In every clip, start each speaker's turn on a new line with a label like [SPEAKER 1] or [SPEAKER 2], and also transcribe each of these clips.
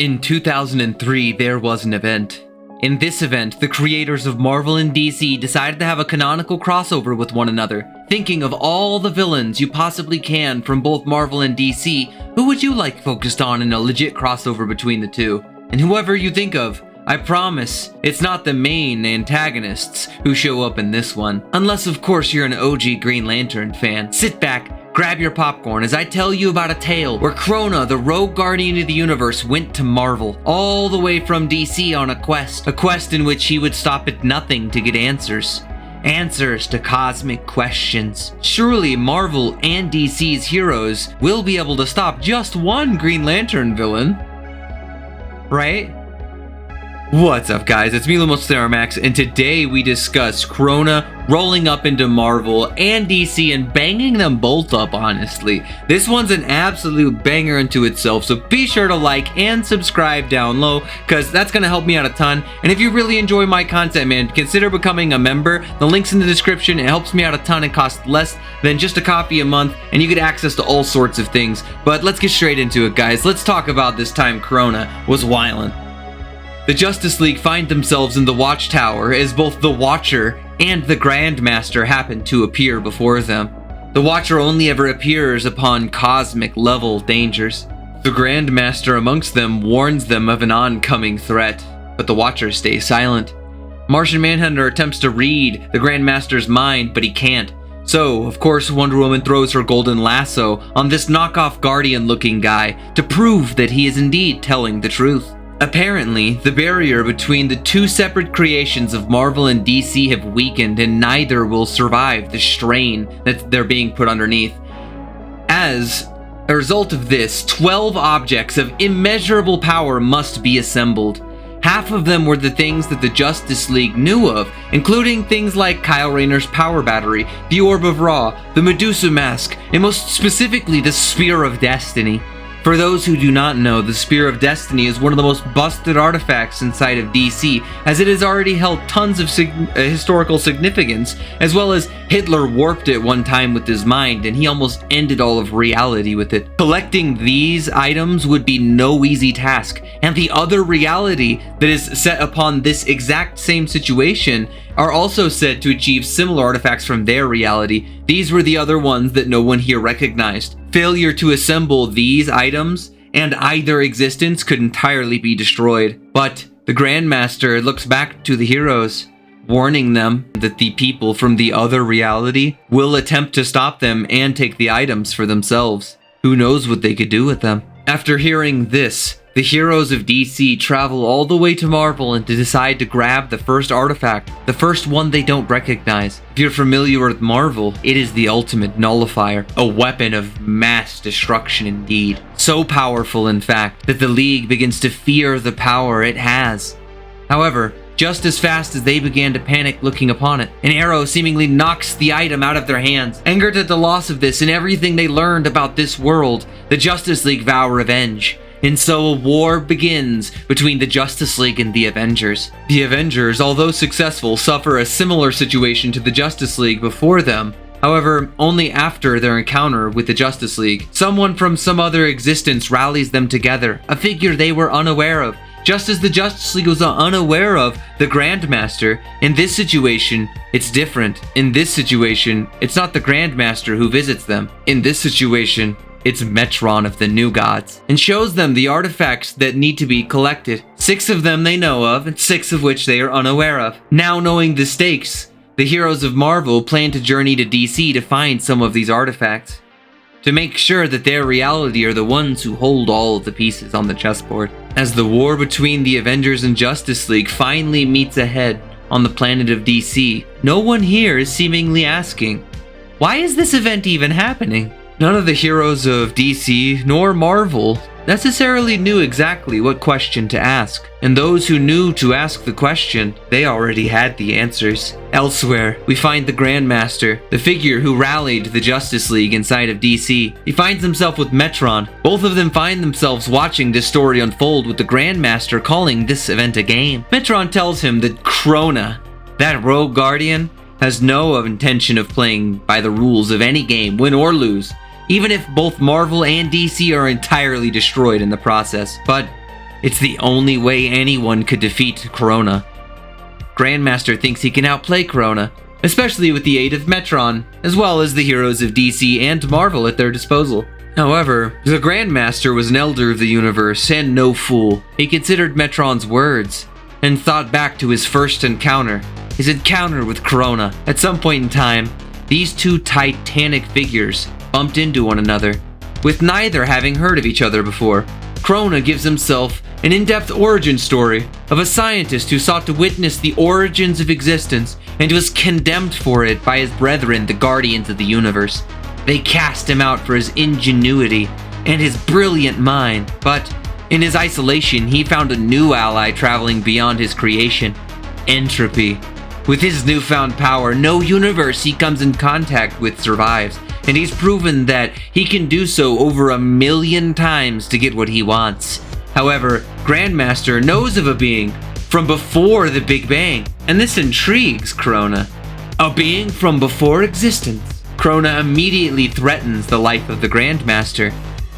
[SPEAKER 1] In 2003, there was an event. In this event, the creators of Marvel and DC decided to have a canonical crossover with one another. Thinking of all the villains you possibly can from both Marvel and DC, who would you like focused on in a legit crossover between the two? And whoever you think of, I promise, it's not the main antagonists who show up in this one. Unless, of course, you're an OG Green Lantern fan. Sit back, grab your popcorn as I tell you about a tale where Crona, the rogue guardian of the universe, went to Marvel, all the way from DC on a quest in which he would stop at nothing to get answers. Answers to cosmic questions. Surely Marvel and DC's heroes will be able to stop just one Green Lantern villain, right? What's up, guys? It's me, Lumos Theromax, and today we discuss Crona rolling up into Marvel and DC and banging them both up, honestly. This one's an absolute banger unto itself, so be sure to like and subscribe down low, because that's going to help me out a ton. And if you really enjoy my content, man, consider becoming a member. The link's in the description. It helps me out a ton. It costs less than just a coffee a month, and you get access to all sorts of things. But let's get straight into it, guys. Let's talk about this time Crona was wildin'. The Justice League find themselves in the Watchtower as both the Watcher and the Grandmaster happen to appear before them. The Watcher only ever appears upon cosmic level dangers. The Grandmaster amongst them warns them of an oncoming threat, but the Watcher stays silent. Martian Manhunter attempts to read the Grandmaster's mind, but he can't. So, of course, Wonder Woman throws her golden lasso on this knockoff Guardian-looking guy to prove that he is indeed telling the truth. Apparently, the barrier between the two separate creations of Marvel and DC have weakened, and neither will survive the strain that they're being put underneath. As a result of this, 12 objects of immeasurable power must be assembled. Half of them were the things that the Justice League knew of, including things like Kyle Rayner's power battery, the Orb of Ra, the Medusa mask, and most specifically the Spear of Destiny. For those who do not know, the Spear of Destiny is one of the most busted artifacts inside of DC, as it has already held tons of historical significance, as well as Hitler warped it one time with his mind, and he almost ended all of reality with it. Collecting these items would be no easy task, and the other reality that is set upon this exact same situation are also said to achieve similar artifacts from their reality. These were the other ones that no one here recognized. Failure to assemble these items and either existence could entirely be destroyed. But the Grandmaster looks back to the heroes, warning them that the people from the other reality will attempt to stop them and take the items for themselves. Who knows what they could do with them? After hearing this, the heroes of DC travel all the way to Marvel and to decide to grab the first artifact, the first one they don't recognize. If you're familiar with Marvel, it is the ultimate nullifier, a weapon of mass destruction indeed. So powerful, in fact, that the League begins to fear the power it has. However, just as fast as they began to panic looking upon it, an arrow seemingly knocks the item out of their hands. Angered at the loss of this and everything they learned about this world, the Justice League vow revenge. And so a war begins between the Justice League and the Avengers. The Avengers, although successful, suffer a similar situation to the Justice League before them. However, only after their encounter with the Justice League, someone from some other existence rallies them together, a figure they were unaware of. Just as the Justice League was unaware of the Grandmaster, in this situation, it's different. In this situation, it's not the Grandmaster who visits them. In this situation, it's Metron of the New Gods, and shows them the artifacts that need to be collected. 6 of them they know of, and 6 of which they are unaware of. Now knowing the stakes, the heroes of Marvel plan to journey to DC to find some of these artifacts, to make sure that their reality are the ones who hold all of the pieces on the chessboard. As the war between the Avengers and Justice League finally meets ahead on the planet of DC, no one here is seemingly asking, why is this event even happening? None of the heroes of DC nor Marvel necessarily knew exactly what question to ask, and those who knew to ask the question, they already had the answers. Elsewhere, we find the Grandmaster, the figure who rallied the Justice League inside of DC. He finds himself with Metron. Both of them find themselves watching this story unfold, with the Grandmaster calling this event a game. Metron tells him that Crona, that rogue guardian, has no intention of playing by the rules of any game, win or lose, even if both Marvel and DC are entirely destroyed in the process. But It's the only way anyone could defeat Crona. Grandmaster thinks he can outplay Crona, especially with the aid of Metron, as well as the heroes of DC and Marvel at their disposal. However, the Grandmaster was an elder of the universe and no fool. He considered Metron's words and thought back to his first encounter, his encounter with Crona. At some point in time, these two titanic figures bumped into one another, with neither having heard of each other before. Crona gives himself an in-depth origin story of a scientist who sought to witness the origins of existence and was condemned for it by his brethren, the Guardians of the Universe. They cast him out for his ingenuity and his brilliant mind, but in his isolation, he found a new ally traveling beyond his creation, Entropy. With his newfound power, no universe he comes in contact with survives, and he's proven that he can do so over 1,000,000 times to get what he wants. However, Grandmaster knows of a being from before the Big Bang, and this intrigues Crona. A being from before existence. Crona immediately threatens the life of the Grandmaster,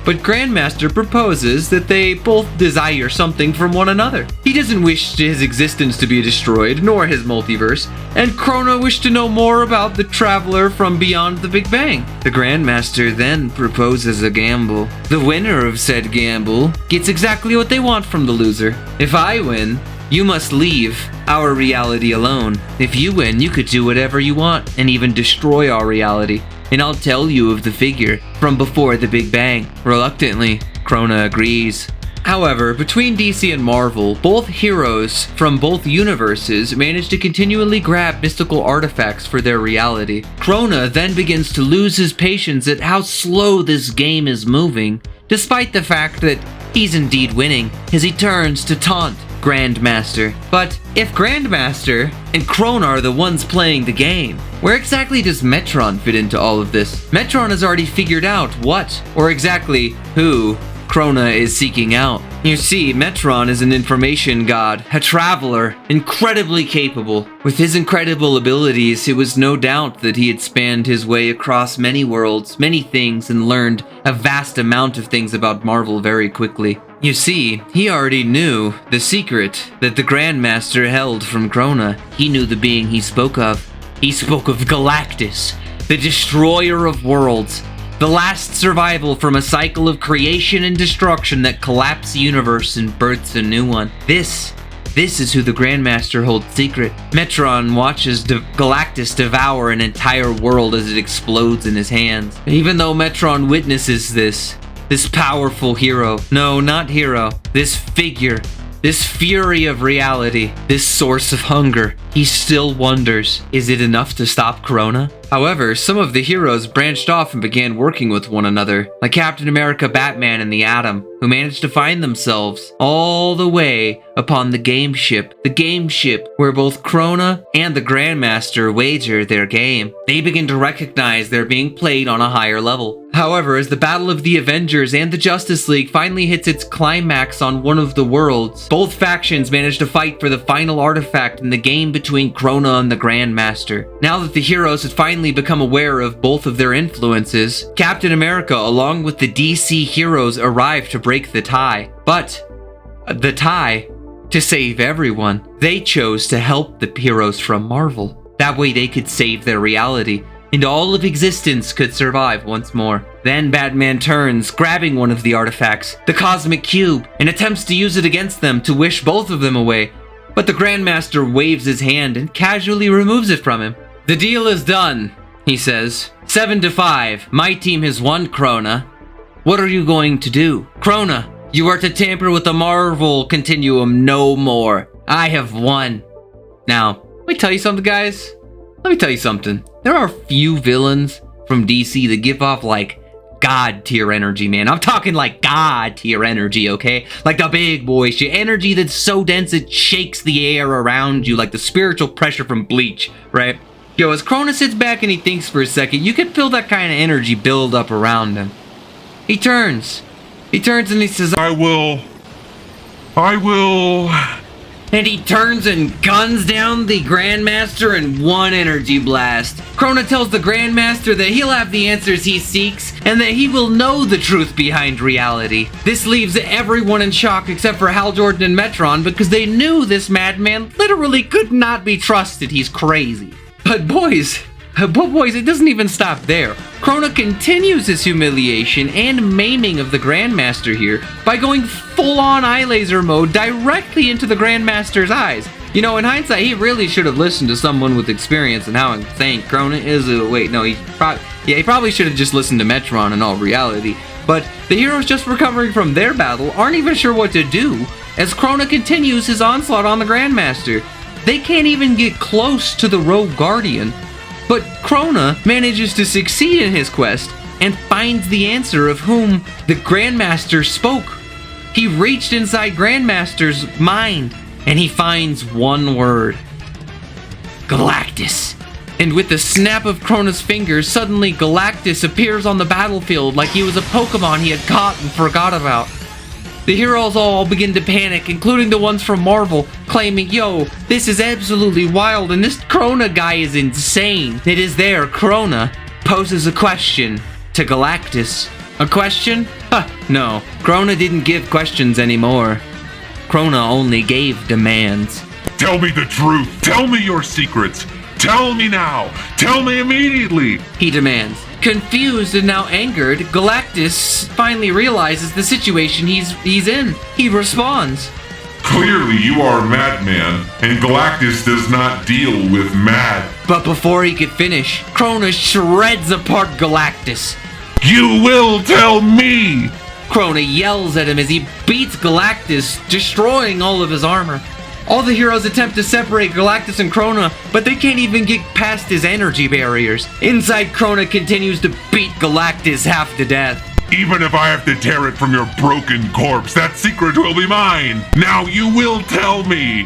[SPEAKER 1] but Grandmaster proposes that they both desire something from one another. He doesn't wish his existence to be destroyed, nor his multiverse, and Crona wished to know more about the traveler from beyond the Big Bang. The Grandmaster then proposes a gamble. The winner of said gamble gets exactly what they want from the loser. If I win, you must leave our reality alone. If you win, you could do whatever you want and even destroy our reality. And I'll tell you of the figure from before the Big Bang. Reluctantly, Crona agrees. However, between DC and Marvel, both heroes from both universes manage to continually grab mystical artifacts for their reality. Crona then begins to lose his patience at how slow this game is moving, despite the fact that he's indeed winning, as he turns to taunt Grandmaster. But if Grandmaster and Crona are the ones playing the game, where exactly does Metron fit into all of this? Metron has already figured out what, or exactly who, Crona is seeking out. You see, Metron is an information god, a traveler, incredibly capable. With his incredible abilities, it was no doubt that he had spanned his way across many worlds, many things, and learned a vast amount of things about Marvel very quickly. You see, he already knew the secret that the Grandmaster held from Crona. He knew the being he spoke of. He spoke of Galactus, the destroyer of worlds, the last survival from a cycle of creation and destruction that collapsed the universe and births a new one. This is who the Grandmaster holds secret. Metron watches Galactus devour an entire world as it explodes in his hands. Even though Metron witnesses this powerful hero, no, not hero, this figure, this fury of reality, this source of hunger, he still wonders, is it enough to stop Crona? However, some of the heroes branched off and began working with one another, like Captain America, Batman, and the Atom, who managed to find themselves all the way upon the game ship where both Crona and the Grandmaster wager their game. They begin to recognize they're being played on a higher level. However, as the battle of the Avengers and the Justice League finally hits its climax on one of the worlds, both factions manage to fight for the final artifact in the game between Crona and the Grandmaster. Now that the heroes had finally become aware of both of their influences, Captain America along with the DC heroes arrived to break the tie. But the tie to save everyone. They chose to help the heroes from Marvel. That way they could save their reality, and all of existence could survive once more. Then Batman turns, grabbing one of the artifacts, the Cosmic Cube, and attempts to use it against them to wish both of them away. But the Grandmaster waves his hand and casually removes it from him. "The deal is done," he says. 7-5, my team has won, Crona. What are you going to do? Crona, you are to tamper with the Marvel continuum no more. I have won. Now, let me tell you something, guys. Let me tell you something. There are few villains from DC that give off like God tier energy, man. I'm talking like God tier energy, okay? Like the big boy shit. Energy that's so dense it shakes the air around you, like the spiritual pressure from Bleach, right? Yo, as Crona sits back and he thinks for a second, you can feel that kind of energy build up around him. He turns and he says, I will and he turns and guns down the Grandmaster in one energy blast. Krona tells the Grandmaster that he'll have the answers he seeks, and that he will know the truth behind reality. This leaves everyone in shock except for Hal Jordan and Metron, because they knew this madman literally could not be trusted. He's crazy. But boys, it doesn't even stop there. Krona continues his humiliation and maiming of the Grandmaster here by going full-on eye laser mode directly into the Grandmaster's eyes. You know, in hindsight, he really should have listened to someone with experience in how insane Krona is. He probably should have just listened to Metron in all reality. But the heroes just recovering from their battle aren't even sure what to do as Krona continues his onslaught on the Grandmaster. They can't even get close to the Rogue Guardian. But Krona manages to succeed in his quest and finds the answer of whom the Grandmaster spoke. He reached inside Grandmaster's mind and he finds one word: Galactus. And with the snap of Krona's fingers, suddenly Galactus appears on the battlefield like he was a Pokemon he had caught and forgot about. The heroes all begin to panic, including the ones from Marvel, claiming, yo, this is absolutely wild and this Krona guy is insane. It is there Krona poses a question to Galactus. A question? No, Krona didn't give questions anymore. Krona only gave demands.
[SPEAKER 2] Tell me the truth. Tell me your secrets. Tell me now. Tell me immediately.
[SPEAKER 1] He demands. Confused and now angered, Galactus finally realizes the situation he's in. He responds.
[SPEAKER 2] Clearly you are a madman, and Galactus does not deal with mad.
[SPEAKER 1] But before he could finish, Krona shreds apart Galactus.
[SPEAKER 2] You will tell me!
[SPEAKER 1] Krona yells at him as he beats Galactus, destroying all of his armor. All the heroes attempt to separate Galactus and Krona, but they can't even get past his energy barriers. Inside, Krona continues to beat Galactus half to death.
[SPEAKER 2] Even if I have to tear it from your broken corpse, that secret will be mine! Now you will tell me!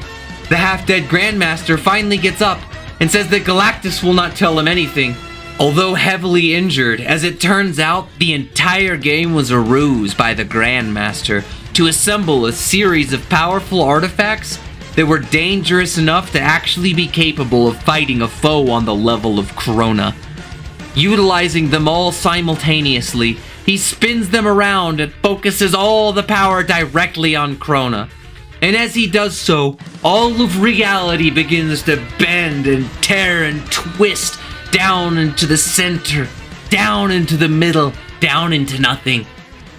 [SPEAKER 1] The half-dead Grandmaster finally gets up and says that Galactus will not tell him anything. Although heavily injured, as it turns out, the entire game was a ruse by the Grandmaster to assemble a series of powerful artifacts that were dangerous enough to actually be capable of fighting a foe on the level of Krona. Utilizing them all simultaneously, he spins them around and focuses all the power directly on Krona. And as he does so, all of reality begins to bend and tear and twist down into the center, down into the middle, down into nothing.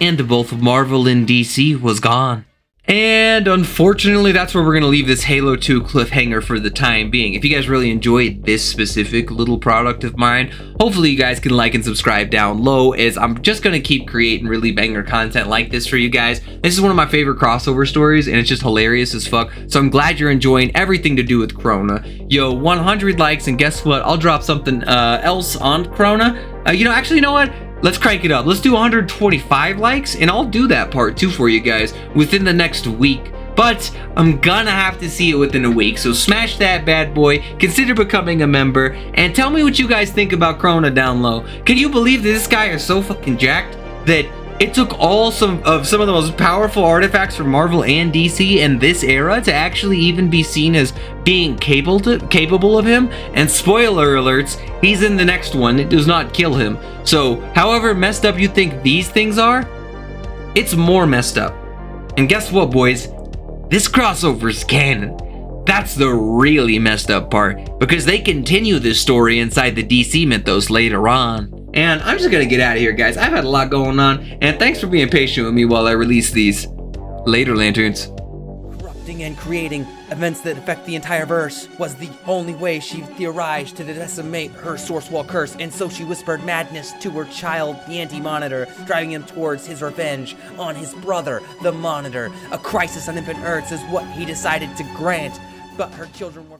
[SPEAKER 1] And both Marvel and DC was gone. And unfortunately, that's where we're going to leave this Halo 2 cliffhanger for the time being. If you guys really enjoyed this specific little product of mine, hopefully you guys can like and subscribe down low, as I'm just going to keep creating really banger content like this for you guys. This is one of my favorite crossover stories, and it's just hilarious as fuck. So I'm glad you're enjoying everything to do with Krona. Yo, 100 likes, and guess what? I'll drop something else on Krona. You know what? Let's crank it up. Let's do 125 likes, and I'll do that part too for you guys within the next week. But I'm gonna have to see it within a week, so smash that bad boy, consider becoming a member, and tell me what you guys think about Krona down low. Can you believe that this guy is so fucking jacked that it took some of the most powerful artifacts from Marvel and DC in this era to actually even be seen as being capable of him? And spoiler alerts, he's in the next one. It does not kill him. So, however messed up you think these things are, it's more messed up. And guess what, boys? This crossover's canon. That's the really messed up part, because they continue this story inside the DC mythos later on. And I'm just gonna get out of here, guys. I've had a lot going on, and thanks for being patient with me while I release these. Later, Lanterns.
[SPEAKER 3] Corrupting and creating events that affect the entire verse was the only way she theorized to decimate her source wall curse, and so she whispered madness to her child, the Anti-Monitor, driving him towards his revenge on his brother, the Monitor. A crisis on infant Earths is what he decided to grant, but her children were